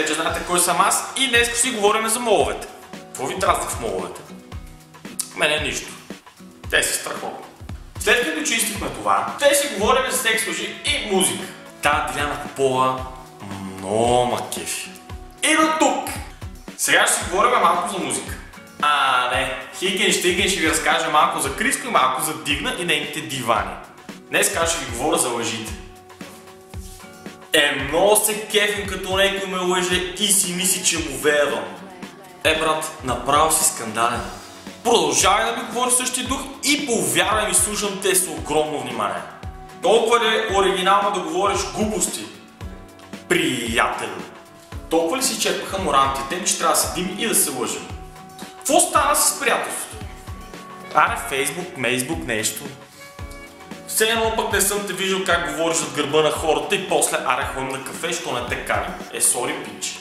вече знаете кой съм аз и днес ще си говорим за моловете. Какво ви дразни в моловете? Мене нищо. Те са страхотни. След като чистихме това, ще си говорим за секс лъжи и музика. Та Диляна Попова много ма кефи. И до тук! Сега ще си говорим малко за музика. Не, хиген ще ви разкажа малко за Криско и малко за Дигна и нейните дивани. Днес ще ви говоря за лъжите. Много се кефим като някой ме лъже и си мисли, че му вярвам. Брат, направо си скандален. Продължавай да ми говори същия дух и повярвай ми, слушам те с огромно внимание. Толкова ли е оригинално да говориш глупости, приятели? Толкова ли си черпаха моралните теми, че трябва да седим и да се лъжим? Какво стана с приятелството? Фейсбук, мейсбук, нещо. Все едно пък не съм те виждал как говориш от гърба на хората и после ходим на кафе, що не те каним. Сори, пич.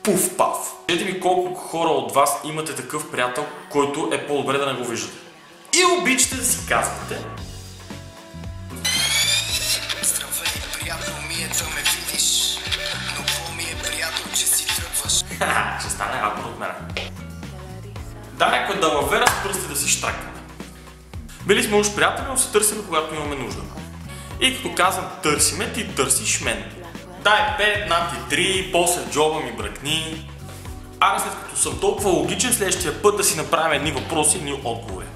Пуф паф. Кажете ми колко хора от вас имате такъв приятел, който е по-добре да не го виждате. И обичате да си казвате. Здравей, приятно ми е да ме видиш, но по-ми е приятно, че си тръгваш. Ще стане рапор от мене. Да, някой да лавера с пръсти да си штракаме. Били сме уж приятели, но се търсим, когато имаме нужда. И като казвам търсиме, ти търсиш мен. Дай 5, над и 3, после в джоба ми бръкни. След като съм толкова логичен, следващия път да си направим едни въпроси и едни отговори.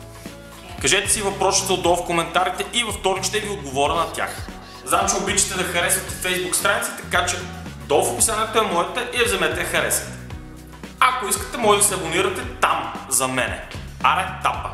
Кажете си въпросите отдолу в коментарите и във вторник ще ви отговоря на тях. Знам, че обичате да харесвате Facebook страници, така че долу в описанието е моята и я вземете да харесате. Ако искате, може да се абонирате там за мене. Тапа!